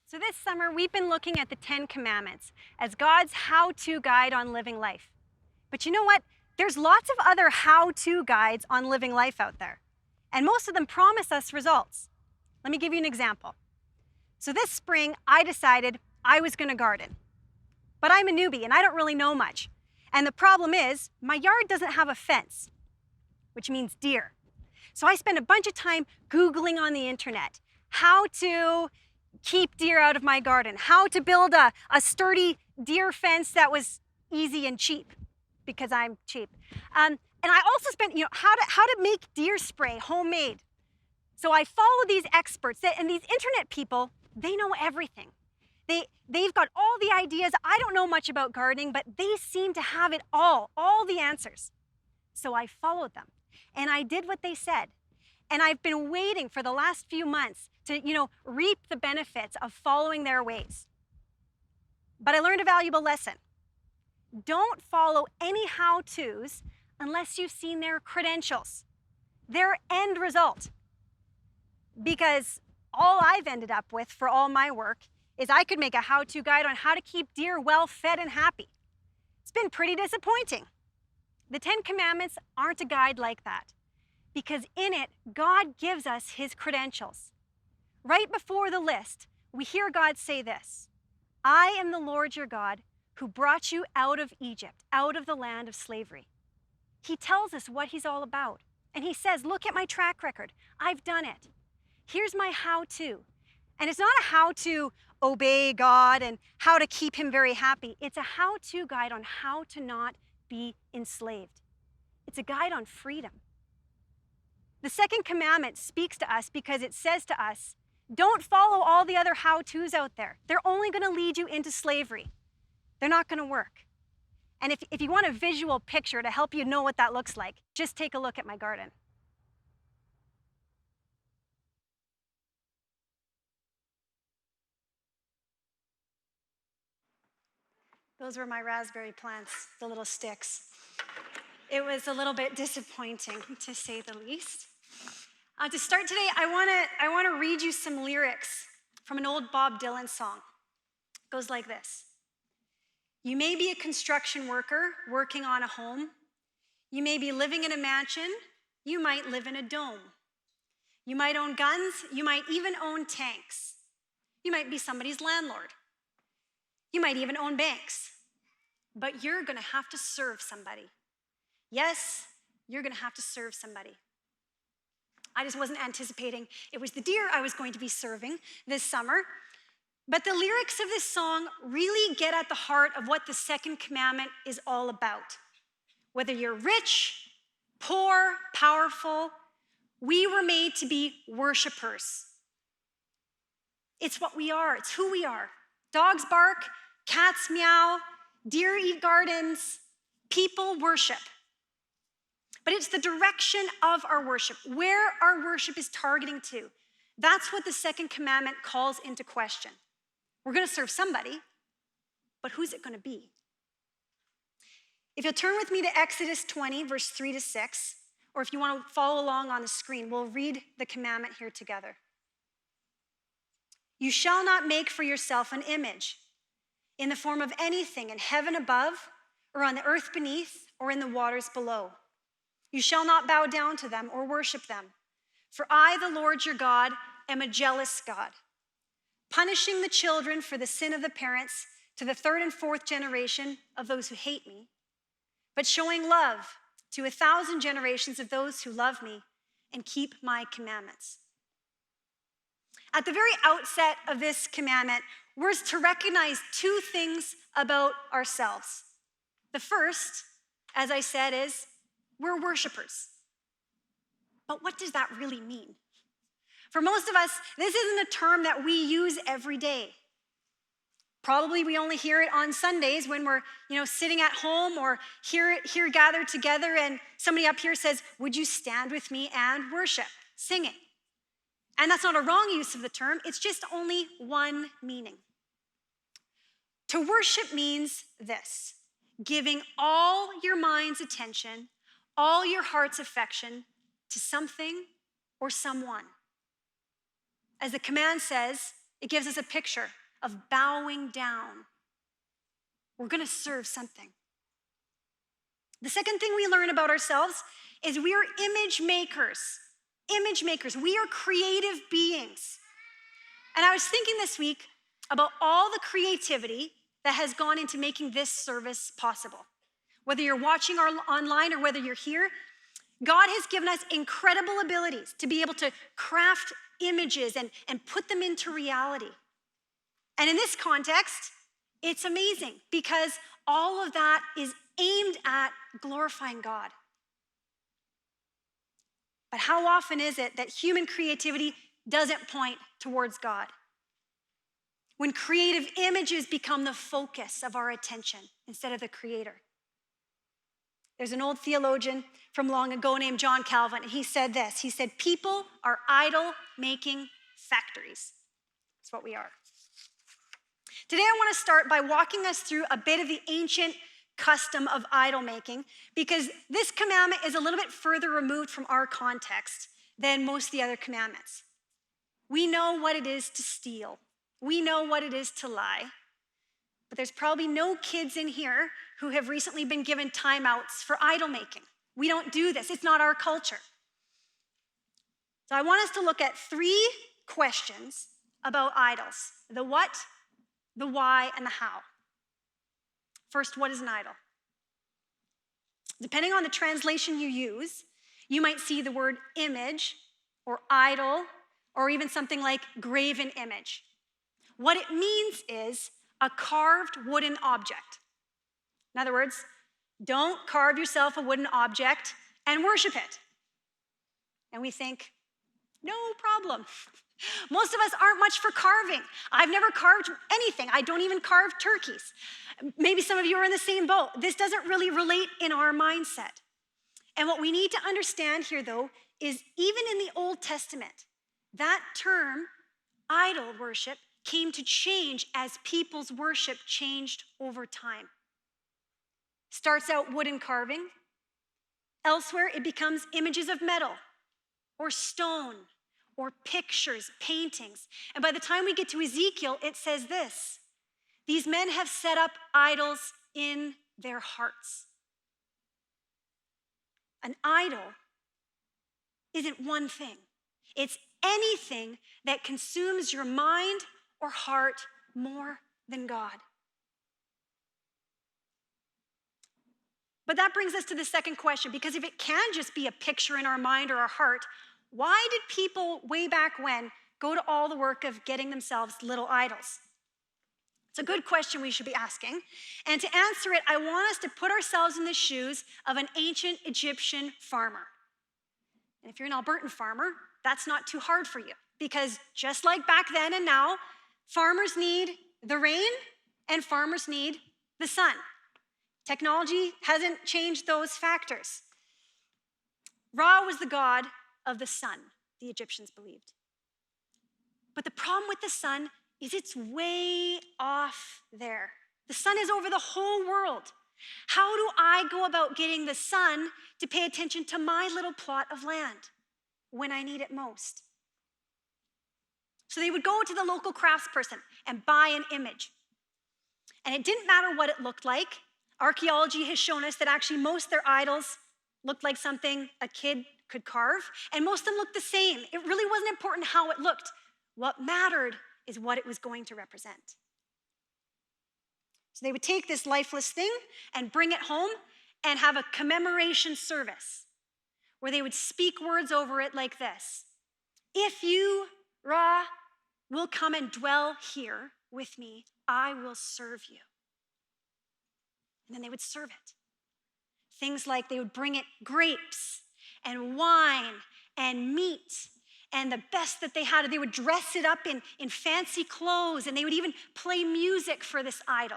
So this summer, we've been looking at the 10 Commandments as God's how-to guide on living life. But you know what? There's lots of other how-to guides on living life out there, and most of them promise us results. Let me give you an example. So this spring, I decided I was going to garden. But I'm a newbie, and I don't really know much. And the problem is, my yard doesn't have a fence, which means deer. So I spent a bunch of time Googling on the internet how to keep deer out of my garden, how to build a sturdy deer fence that was easy and cheap, because I'm cheap. And I also spent, how to make deer spray homemade. So I followed these experts, and these internet people, they know everything. They've got all the ideas. I don't know much about gardening, but they seem to have it all the answers. So I followed them, and I did what they said. And I've been waiting for the last few months to, reap the benefits of following their ways. But I learned a valuable lesson. Don't follow any how-tos unless you've seen their credentials, their end result. Because all I've ended up with for all my work is I could make a how-to guide on how to keep deer well fed and happy. It's been pretty disappointing. The 10 Commandments aren't a guide like that, because in it, God gives us his credentials. Right before the list, we hear God say this: I am the Lord your God who brought you out of Egypt, out of the land of slavery. He tells us what he's all about. And he says, look at my track record. I've done it. Here's my how-to. And it's not a how to obey God and how to keep him very happy. It's a how-to guide on how to not be enslaved. It's a guide on freedom. The second commandment speaks to us because it says to us, don't follow all the other how-tos out there. They're only going to lead you into slavery. They're not going to work. And if you want a visual picture to help you know what that looks like, just take a look at my garden. Those were my raspberry plants, the little sticks. It was a little bit disappointing, to say the least. To start today, I want to read you some lyrics from an old Bob Dylan song. It goes like this. You may be a construction worker working on a home. You may be living in a mansion. You might live in a dome. You might own guns. You might even own tanks. You might be somebody's landlord. You might even own banks. But you're going to have to serve somebody. Yes, you're going to have to serve somebody. I just wasn't anticipating it was the deer I was going to be serving this summer. But the lyrics of this song really get at the heart of what the second commandment is all about. Whether you're rich, poor, powerful, we were made to be worshipers. It's what we are. It's who we are. Dogs bark, cats meow, deer eat gardens, people worship. But it's the direction of our worship, where our worship is targeting to. That's what the second commandment calls into question. We're going to serve somebody, but who's it going to be? If you'll turn with me to Exodus 20, verse 3-6, or if you want to follow along on the screen, we'll read the commandment here together. You shall not make for yourself an image in the form of anything in heaven above, or on the earth beneath, or in the waters below. You shall not bow down to them or worship them. For I, the Lord your God, am a jealous God, punishing the children for the sin of the parents to the third and fourth generation of those who hate me, but showing love to 1,000 generations of those who love me and keep my commandments. At the very outset of this commandment, we're to recognize two things about ourselves. The first, as I said, is we're worshipers. But what does that really mean? For most of us, this isn't a term that we use every day. Probably we only hear it on Sundays when we're, sitting at home, or here gathered together and somebody up here says, would you stand with me and worship, singing? And that's not a wrong use of the term, it's just only one meaning. To worship means this: giving all your mind's attention, all your heart's affection to something or someone. As the command says, It gives us a picture of bowing down. We're going to serve something. The second thing we learn about ourselves is we are image makers. Image makers. We are creative beings. And I was thinking this week about all the creativity that has gone into making this service possible. Whether you're watching online or whether you're here, God has given us incredible abilities to be able to craft images and put them into reality. And in this context, it's amazing because all of that is aimed at glorifying God. But how often is it that human creativity doesn't point towards God? When creative images become the focus of our attention instead of the Creator. There's an old theologian from long ago named John Calvin, and he said this. He said, people are idol-making factories. That's what we are. Today I want to start by walking us through a bit of the ancient custom of idol making, because this commandment is a little bit further removed from our context than most of the other commandments. We know what it is to steal. We know what it is to lie. But there's probably no kids in here who have recently been given timeouts for idol making. We don't do this. It's not our culture. So I want us to look at 3 questions about idols: the what, the why, and the how. First, what is an idol? Depending on the translation you use, you might see the word image or idol or even something like graven image. What it means is a carved wooden object. In other words, don't carve yourself a wooden object and worship it. And we think, no problem. Most of us aren't much for carving. I've never carved anything. I don't even carve turkeys. Maybe some of you are in the same boat. This doesn't really relate in our mindset. And what we need to understand here, though, is even in the Old Testament, that term, idol worship, came to change as people's worship changed over time. Starts out wooden carving. Elsewhere, it becomes images of metal or stone or pictures, paintings. And by the time we get to Ezekiel, it says this: these men have set up idols in their hearts. An idol isn't one thing. It's anything that consumes your mind or heart more than God. But that brings us to the second question, because if it can just be a picture in our mind or our heart, why did people way back when go to all the work of getting themselves little idols? It's a good question we should be asking. And to answer it, I want us to put ourselves in the shoes of an ancient Egyptian farmer. And if you're an Albertan farmer, that's not too hard for you, because just like back then and now, farmers need the rain and farmers need the sun. Technology hasn't changed those factors. Ra was the god of the sun, the Egyptians believed. But the problem with the sun is it's way off there. The sun is over the whole world. How do I go about getting the sun to pay attention to my little plot of land when I need it most? So they would go to the local craftsperson and buy an image. And it didn't matter what it looked like. Archaeology has shown us that actually most of their idols looked like something a kid could carve, and most of them looked the same. It really wasn't important how it looked. What mattered is what it was going to represent. So they would take this lifeless thing and bring it home and have a commemoration service where they would speak words over it like this: if you, Ra, will come and dwell here with me, I will serve you. And then they would serve it. Things like they would bring it grapes and wine and meat and the best that they had. They would dress it up in fancy clothes, and they would even play music for this idol.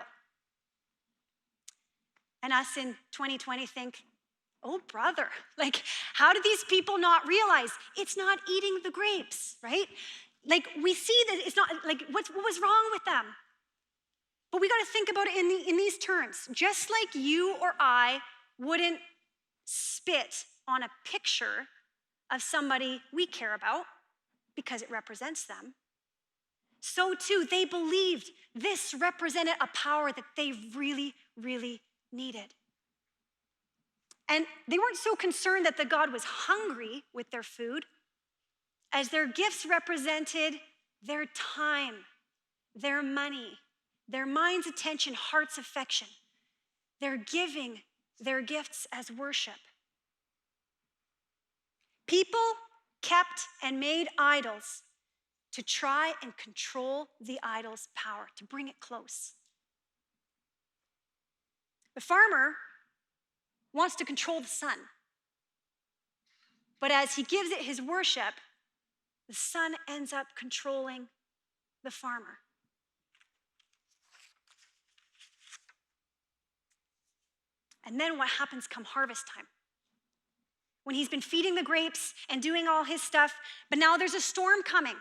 And us in 2020 think, oh, brother, like, how did these people not realize it's not eating the grapes, right? Like, we see that it's not, like, what was wrong with them? But we got to think about it in these terms. Just like you or I wouldn't spit on a picture of somebody we care about because it represents them, So too, they believed this represented a power that they really, really needed. And they weren't so concerned that the god was hungry with their food, as their gifts represented their time, their money, their mind's attention, heart's affection. They're giving their gifts as worship. People kept and made idols to try and control the idol's power, to bring it close. The farmer wants to control the sun. But as he gives it his worship, the sun ends up controlling the farmer. And then what happens come harvest time? When he's been feeding the grapes and doing all his stuff, but now there's a storm coming,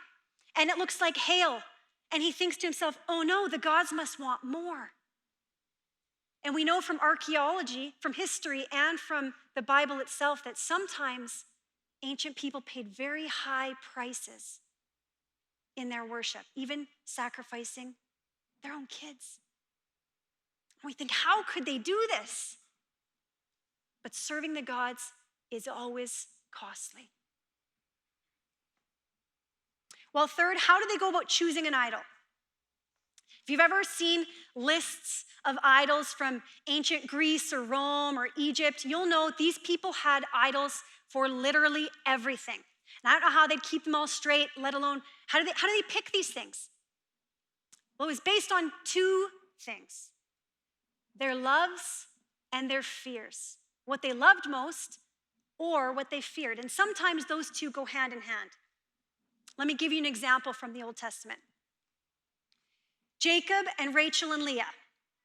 and it looks like hail. And he thinks to himself, oh no, the gods must want more. And we know from archaeology, from history, and from the Bible itself that sometimes ancient people paid very high prices in their worship, even sacrificing their own kids. And we think, how could they do this? But serving the gods is always costly. Well, third, how do they go about choosing an idol? If you've ever seen lists of idols from ancient Greece or Rome or Egypt, you'll know these people had idols for literally everything. And I don't know how they'd keep them all straight, let alone how do they pick these things? Well, it was based on two things: their loves and their fears. What they loved most or what they feared. And sometimes those two go hand in hand. Let me give you an example from the Old Testament. Jacob and Rachel and Leah.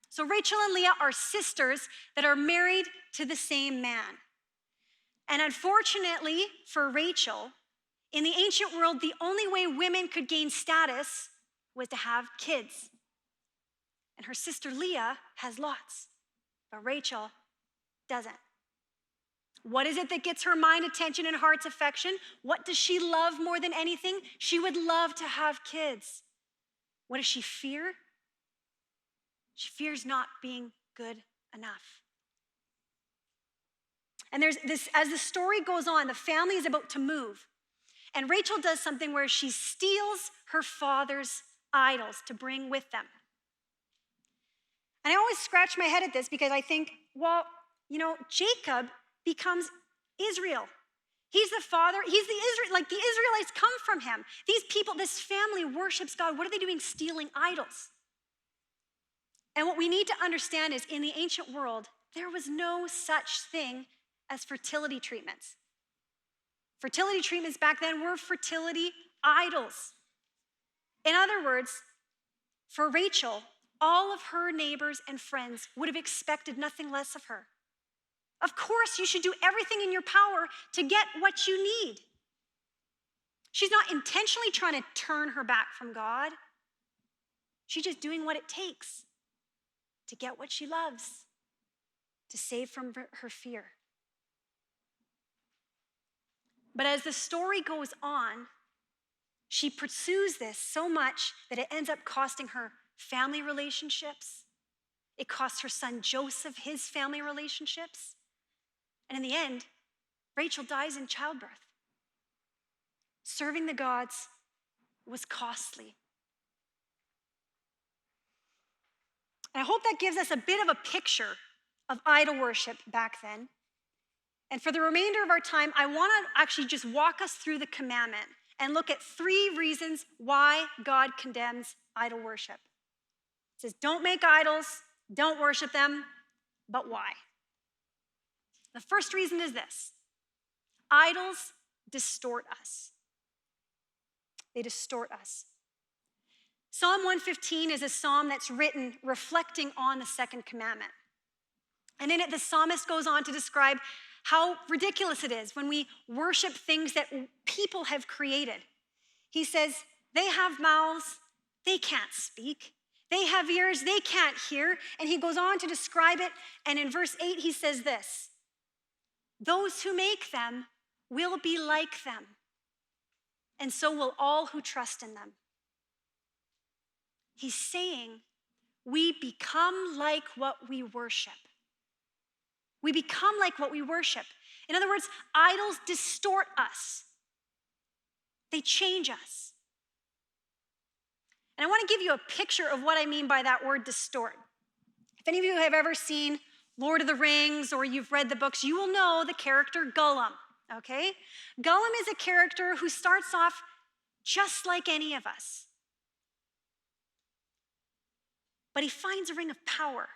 So Rachel and Leah are sisters that are married to the same man. And unfortunately for Rachel, in the ancient world, the only way women could gain status was to have kids. And her sister Leah has lots, but Rachel doesn't. What is it that gets her mind, attention, and heart's affection? What does she love more than anything? She would love to have kids. What does she fear? She fears not being good enough. And there's this, as the story goes on, the family is about to move. And Rachel does something where she steals her father's idols to bring with them. And I always scratch my head at this because I think, well, Jacob becomes Israel. He's the father, he's the Israel, like the Israelites come from him. These people, this family worships God. What are they doing? Stealing idols. And what we need to understand is in the ancient world, there was no such thing as fertility treatments. Fertility treatments back then were fertility idols. In other words, for Rachel, all of her neighbors and friends would have expected nothing less of her. Of course, you should do everything in your power to get what you need. She's not intentionally trying to turn her back from God. She's just doing what it takes to get what she loves, to save from her fear. But as the story goes on, she pursues this so much that it ends up costing her family relationships. It costs her son Joseph his family relationships. And in the end, Rachel dies in childbirth. Serving the gods was costly. And I hope that gives us a bit of a picture of idol worship back then. And for the remainder of our time, I want to actually just walk us through the commandment and look at 3 reasons why God condemns idol worship. It says, don't make idols, don't worship them, but why? The first reason is this: idols distort us. They distort us. Psalm 115 is a psalm that's written reflecting on the second commandment. And in it, the psalmist goes on to describe how ridiculous it is when we worship things that people have created. He says, they have mouths, they can't speak. They have ears, they can't hear. And he goes on to describe it. And in verse 8, he says this: those who make them will be like them, and so will all who trust in them. He's saying we become like what we worship. We become like what we worship. In other words, idols distort us. They change us. And I want to give you a picture of what I mean by that word distort. If any of you have ever seen Lord of the Rings or you've read the books, you will know the character Gollum, okay? Gollum is a character who starts off just like any of us. But he finds a ring of power.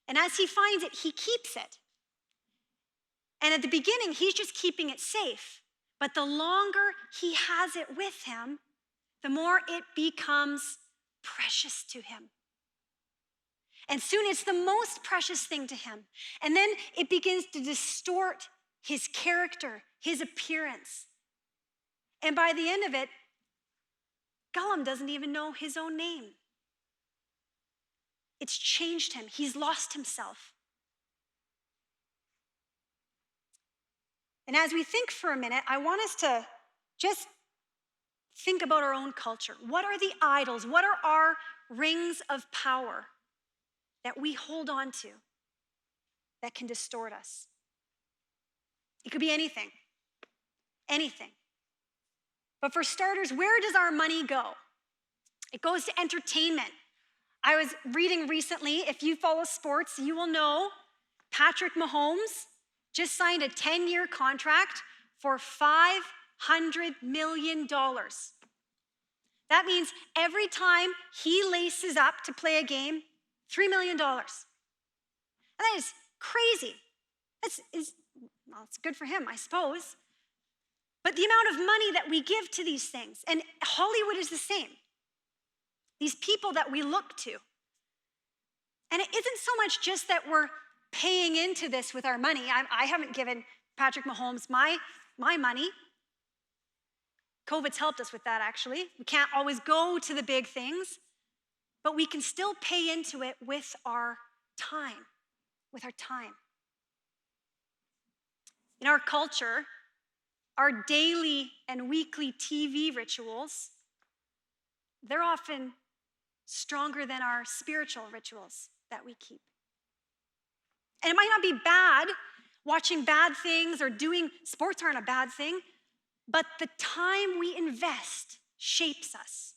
And as he finds it, he keeps it. And at the beginning, he's just keeping it safe. But the longer he has it with him, the more it becomes precious to him. And soon it's the most precious thing to him. And then it begins to distort his character, his appearance. And by the end of it, Gollum doesn't even know his own name. It's changed him. He's lost himself. And as we think for a minute, I want us to just think about our own culture. What are the idols? What are our rings of power that we hold on to that can distort us? It could be anything. Anything. But for starters, where does our money go? It goes to entertainment. I was reading recently, if you follow sports, you will know Patrick Mahomes just signed a 10-year contract for $500 million. That means every time he laces up to play a game, $3 million. And that is crazy. Well, it's good for him, I suppose. But the amount of money that we give to these things, and Hollywood is the same. These people that we look to. And it isn't so much just that we're paying into this with our money. I haven't given Patrick Mahomes my money. COVID's helped us with that, actually. We can't always go to the big things, but we can still pay into it with our time. In our culture, our daily and weekly TV rituals, they're often stronger than our spiritual rituals that we keep. And it might not be bad, watching bad things or doing sports aren't a bad thing, but the time we invest shapes us.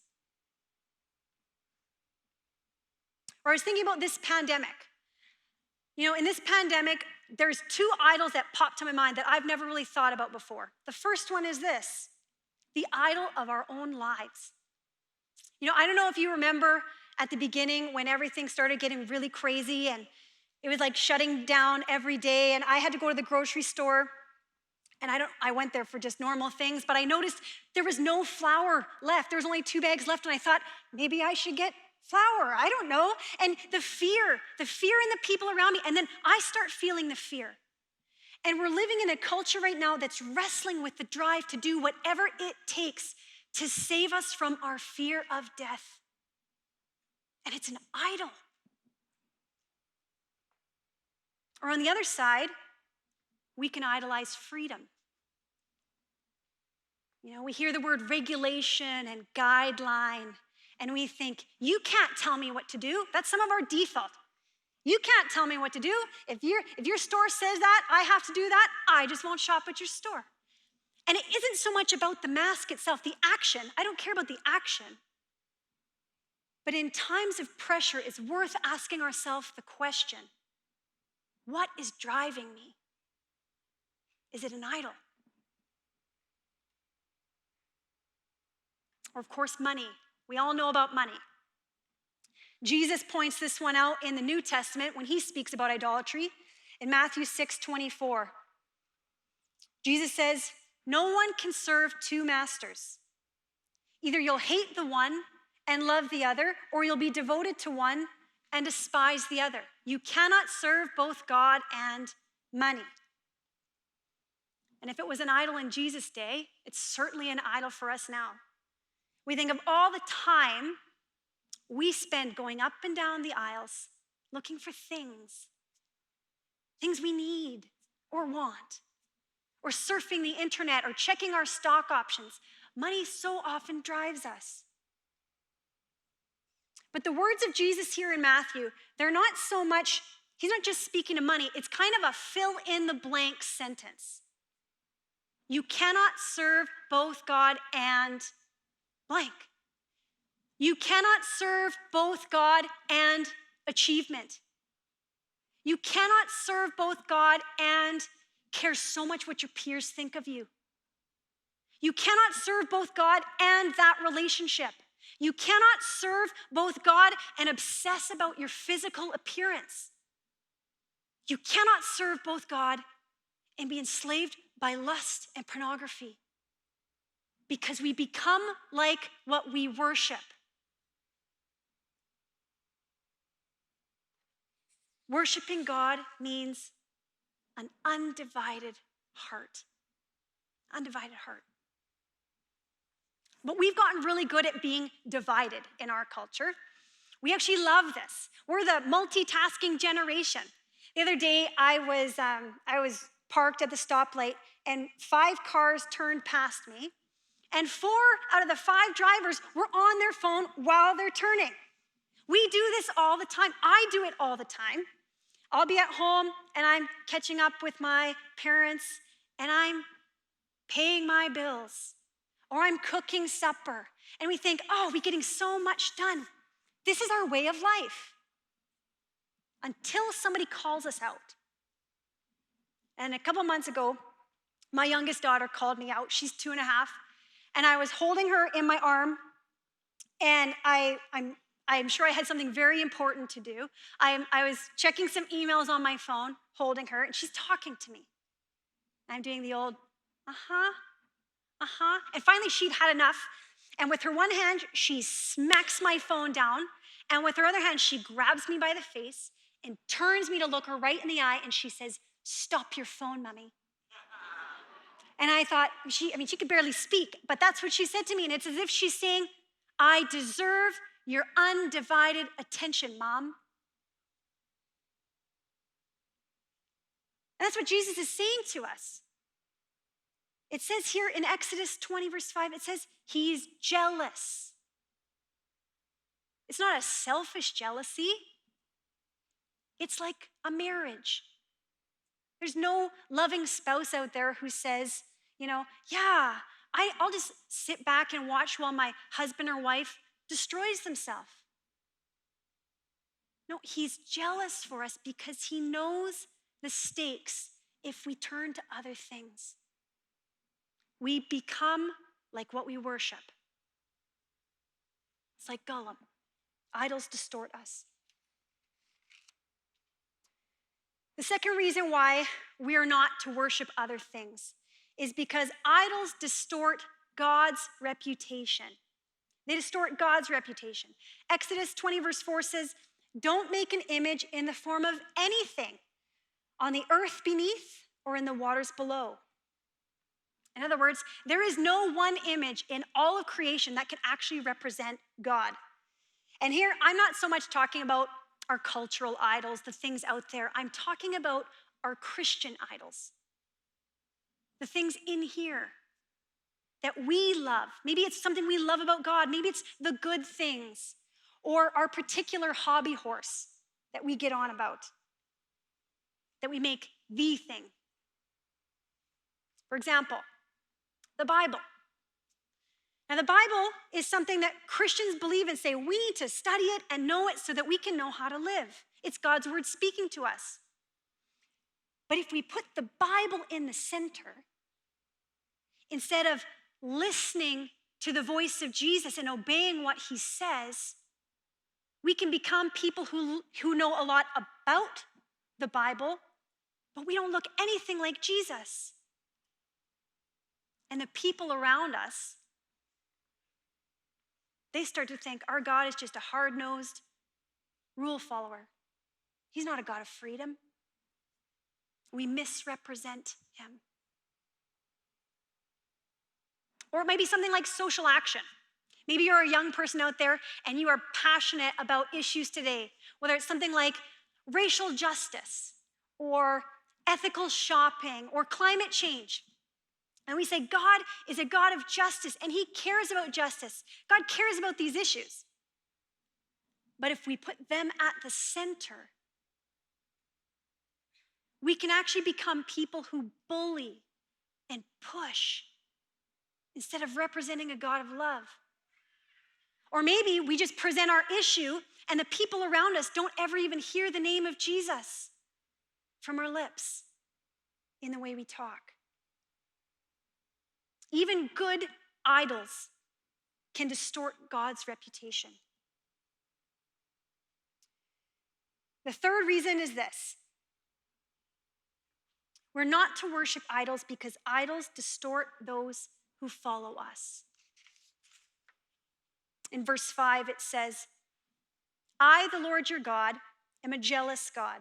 Or I was thinking about this pandemic. You know, in this pandemic, there's two idols that popped to my mind that I've never really thought about before. The first one is this, the idol of our own lives. You know, I don't know if you remember at the beginning when everything started getting really crazy and it was like shutting down every day and I had to go to the grocery store and I went there for just normal things, but I noticed there was no flour left. There was only 2 bags left and I thought maybe I should get flour. I don't know. And the fear in the people around me, and then I start feeling the fear. And we're living in a culture right now that's wrestling with the drive to do whatever it takes to save us from our fear of death. And it's an idol. Or on the other side, we can idolize freedom. You know, we hear the word regulation and guideline, and we think, you can't tell me what to do. That's some of our default. You can't tell me what to do. If your store says that, I have to do that, I just won't shop at your store. And it isn't so much about the mask itself, the action. I don't care about the action. But in times of pressure, it's worth asking ourselves the question, what is driving me? Is it an idol? Or of course, money. We all know about money. Jesus points this one out in the New Testament when he speaks about idolatry in Matthew 6:24. Jesus says, no one can serve two masters. Either you'll hate the one and love the other, or you'll be devoted to one and despise the other. You cannot serve both God and money. And if it was an idol in Jesus' day, it's certainly an idol for us now. We think of all the time we spend going up and down the aisles looking for things we need or want, or surfing the internet or checking our stock options. Money so often drives us. But the words of Jesus here in Matthew, they're not so much, he's not just speaking of money, it's kind of a fill in the blank sentence. You cannot serve both God and blank. You cannot serve both God and achievement. You cannot serve both God and care so much what your peers think of you. You cannot serve both God and that relationship. You cannot serve both God and obsess about your physical appearance. You cannot serve both God and be enslaved by lust and pornography, because we become like what we worship. Worshiping God means an undivided heart. Undivided heart. But we've gotten really good at being divided in our culture. We actually love this. We're the multitasking generation. The other day, I was parked at the stoplight, and 5 cars turned past me, and 4 out of the 5 drivers were on their phone while they're turning. We do this all the time. I do it all the time. I'll be at home, and I'm catching up with my parents, and I'm paying my bills, or I'm cooking supper, and we think, oh, we're getting so much done. This is our way of life. Until somebody calls us out. And a couple months ago, my youngest daughter called me out. She's 2.5, and I was holding her in my arm, and I'm sure I had something very important to do. I was checking some emails on my phone, holding her, and she's talking to me. I'm doing the old, and finally she'd had enough, and with her one hand, she smacks my phone down, and with her other hand, she grabs me by the face and turns me to look her right in the eye, and she says, "Stop your phone, Mommy." And I thought, she could barely speak, but that's what she said to me, and it's as if she's saying, I deserve your undivided attention, Mom. And that's what Jesus is saying to us. It says here in Exodus 20, verse 5, it says, he's jealous. It's not a selfish jealousy. It's like a marriage. There's no loving spouse out there who says, I'll just sit back and watch while my husband or wife destroys themselves. No, he's jealous for us because he knows the stakes if we turn to other things. We become like what we worship. It's like Gollum. Idols distort us. The second reason why we are not to worship other things is because idols distort God's reputation. They distort God's reputation. Exodus 20, verse 4 says, don't make an image in the form of anything on the earth beneath or in the waters below. In other words, there is no one image in all of creation that can actually represent God. And here, I'm not so much talking about our cultural idols, the things out there. I'm talking about our Christian idols. The things in here that we love. Maybe it's something we love about God. Maybe it's the good things or our particular hobby horse that we get on about, that we make the thing. For example, the Bible. Now, the Bible is something that Christians believe and say we need to study it and know it so that we can know how to live. It's God's word speaking to us. But if we put the Bible in the center, instead of listening to the voice of Jesus and obeying what he says, we can become people who know a lot about the Bible, but we don't look anything like Jesus. And the people around us, they start to think our God is just a hard-nosed rule follower. He's not a God of freedom. We misrepresent him. Or it might be something like social action. Maybe you're a young person out there and you are passionate about issues today, whether it's something like racial justice or ethical shopping or climate change. And we say God is a God of justice and he cares about justice. God cares about these issues. But if we put them at the center, we can actually become people who bully and push instead of representing a God of love. Or maybe we just present our issue and the people around us don't ever even hear the name of Jesus from our lips in the way we talk. Even good idols can distort God's reputation. The third reason is this. We're not to worship idols because idols distort those who follow us. In verse 5, it says, I, the Lord your God, am a jealous God,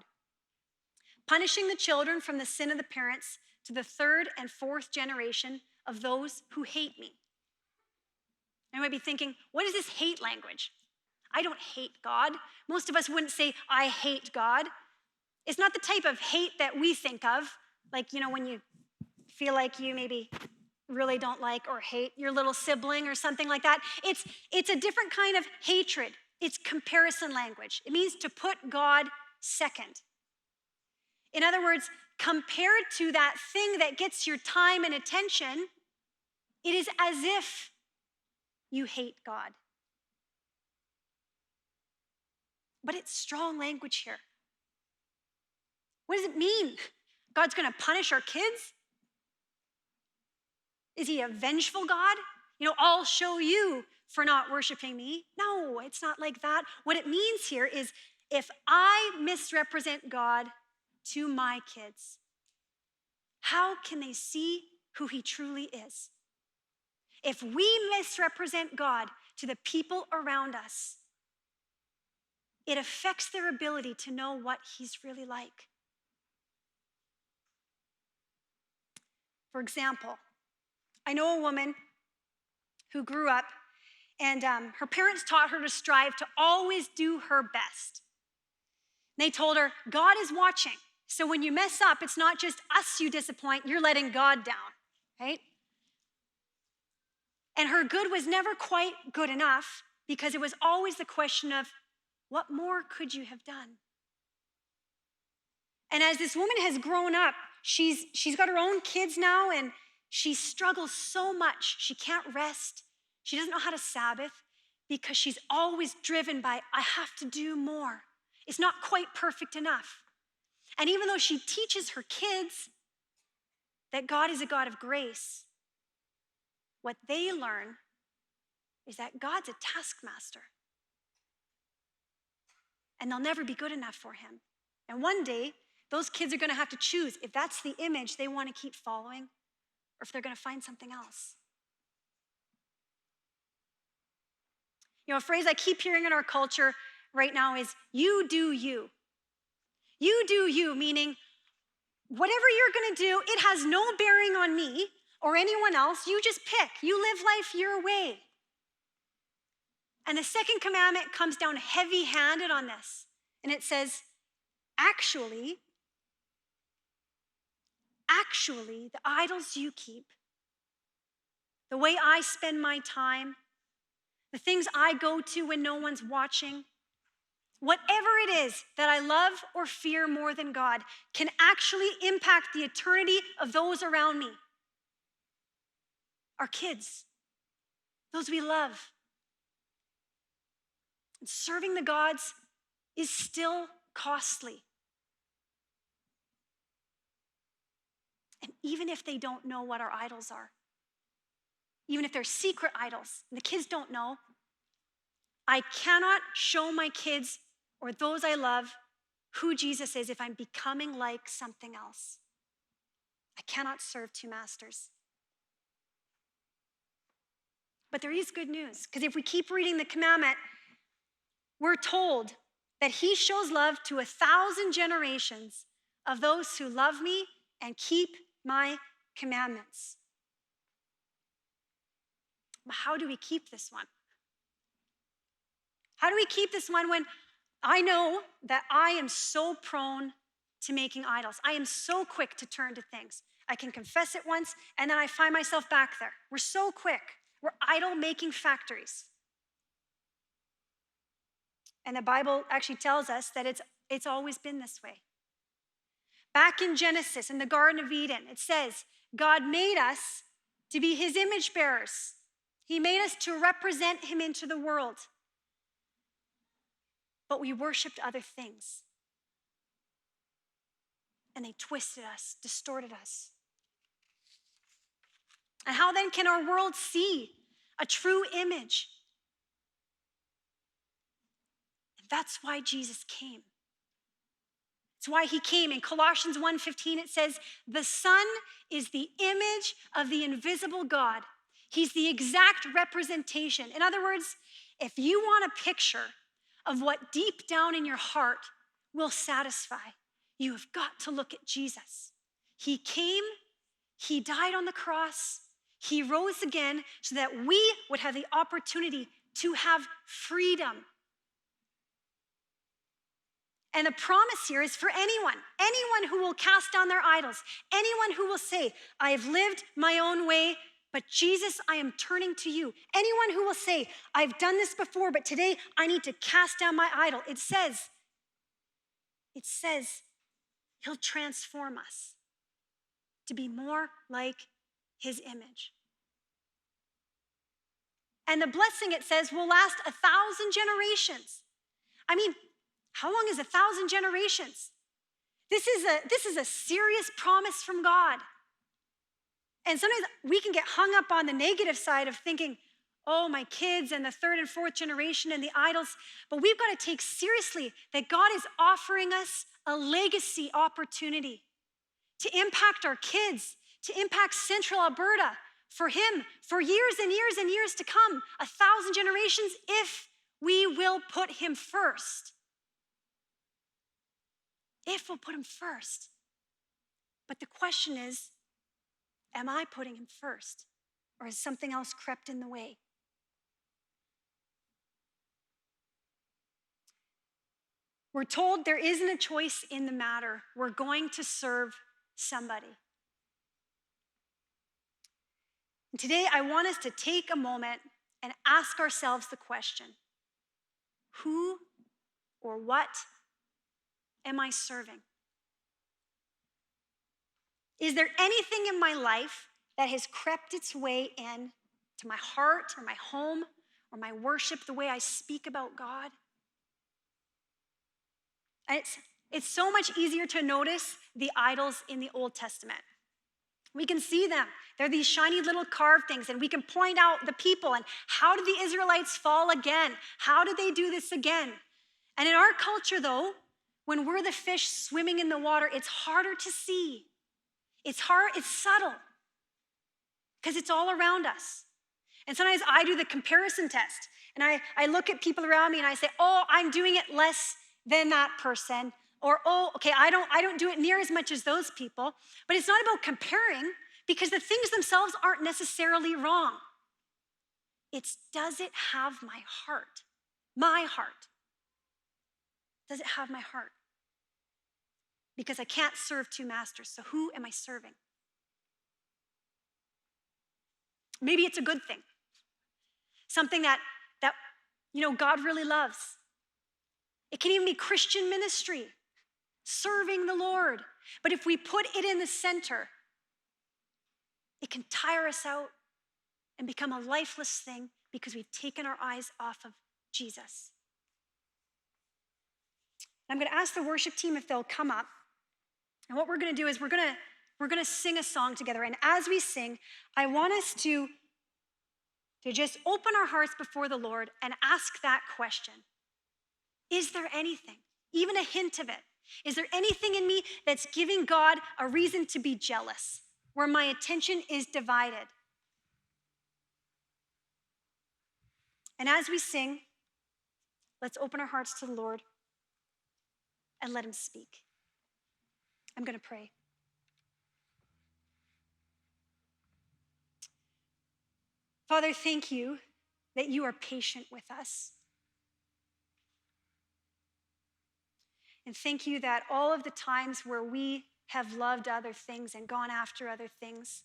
punishing the children from the sin of the parents to the third and fourth generation of those who hate me. And you might be thinking, what is this hate language? I don't hate God. Most of us wouldn't say, I hate God. It's not the type of hate that we think of, like, when you feel like you maybe really don't like or hate your little sibling or something like that. It's a different kind of hatred. It's comparison language. It means to put God second. In other words, compared to that thing that gets your time and attention, it is as if you hate God. But it's strong language here. What does it mean? God's going to punish our kids? Is he a vengeful God? I'll show you for not worshiping me. No, it's not like that. What it means here is if I misrepresent God to my kids, how can they see who he truly is? If we misrepresent God to the people around us, it affects their ability to know what he's really like. For example, I know a woman who grew up and her parents taught her to strive to always do her best. They told her, God is watching. So when you mess up, it's not just us you disappoint, you're letting God down, right? And her good was never quite good enough because it was always the question of, what more could you have done? And as this woman has grown up, she's got her own kids now, and she struggles so much. She can't rest. She doesn't know how to Sabbath because she's always driven by, I have to do more. It's not quite perfect enough. And even though she teaches her kids that God is a God of grace, what they learn is that God's a taskmaster. And they'll never be good enough for him. And one day, those kids are going to have to choose if that's the image they want to keep following or if they're going to find something else. A phrase I keep hearing in our culture right now is, you do you. You do you, meaning whatever you're going to do, it has no bearing on me or anyone else. You just pick. You live life your way. And the second commandment comes down heavy-handed on this. And it says, actually, the idols you keep, the way I spend my time, the things I go to when no one's watching, whatever it is that I love or fear more than God can actually impact the eternity of those around me. Our kids, those we love. And serving the gods is still costly. And even if they don't know what our idols are, even if they're secret idols, and the kids don't know, I cannot show my kids or those I love who Jesus is if I'm becoming like something else. I cannot serve two masters. But there is good news, because if we keep reading the commandment, we're told that he shows love to 1,000 generations of those who love me and keep my commandments. But how do we keep this one? How do we keep this one when I know that I am so prone to making idols? I am so quick to turn to things. I can confess it once, and then I find myself back there. We're so quick. We're idol-making factories. And the Bible actually tells us that it's always been this way. Back in Genesis, in the Garden of Eden, it says, God made us to be his image bearers. He made us to represent him into the world. But we worshiped other things. And they twisted us, distorted us. And how then can our world see a true image? And that's why Jesus came. It's why he came. In Colossians 1:15, it says, the Son is the image of the invisible God. He's the exact representation. In other words, if you want a picture of what deep down in your heart will satisfy, you have got to look at Jesus. He came, he died on the cross, he rose again so that we would have the opportunity to have freedom. And the promise here is for anyone who will cast down their idols, anyone who will say, I have lived my own way, but Jesus, I am turning to you. Anyone who will say, I've done this before, but today I need to cast down my idol. It says he'll transform us to be more like his image. And the blessing, it says, will last 1,000 generations. I mean, how long is 1,000 generations? This is a serious promise from God. And sometimes we can get hung up on the negative side of thinking, oh, my kids and the third and fourth generation and the idols. But we've got to take seriously that God is offering us a legacy opportunity to impact our kids, to impact Central Alberta for him for years and years and years to come, 1,000 generations, if we will put him first. If we'll put him first. But the question is, am I putting him first? Or has something else crept in the way? We're told there isn't a choice in the matter. We're going to serve somebody. And today, I want us to take a moment and ask ourselves the question, who or what am I serving? Is there anything in my life that has crept its way in to my heart or my home or my worship, the way I speak about God? And it's so much easier to notice the idols in the Old Testament. We can see them. They're these shiny little carved things, and we can point out the people and how did the Israelites fall again? How did they do this again? And in our culture, though, when we're the fish swimming in the water, it's harder to see. It's subtle, because it's all around us. And sometimes I do the comparison test, and I look at people around me and I say, oh, I'm doing it less than that person, or oh, okay, I don't do it near as much as those people. But it's not about comparing, because the things themselves aren't necessarily wrong. It's, does it have my heart? My heart. Does it have my heart? Because I can't serve two masters, so who am I serving? Maybe it's a good thing. Something that God really loves. It can even be Christian ministry, serving the Lord. But if we put it in the center, it can tire us out and become a lifeless thing because we've taken our eyes off of Jesus. I'm going to ask the worship team if they'll come up. And what we're going to do is we're going to sing a song together. And as we sing, I want us to just open our hearts before the Lord and ask that question. Is there anything, even a hint of it? Is there anything in me that's giving God a reason to be jealous, where my attention is divided? And as we sing, let's open our hearts to the Lord and let him speak. I'm going to pray. Father, thank you that you are patient with us. And thank you that all of the times where we have loved other things and gone after other things,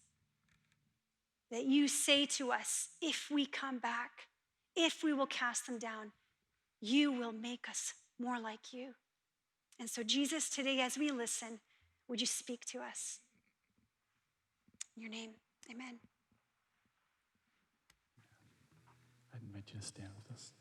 that you say to us, if we come back, if we will cast them down, you will make us more like you. And so, Jesus, today as we listen, would you speak to us? In your name, amen. I invite you to stand with us.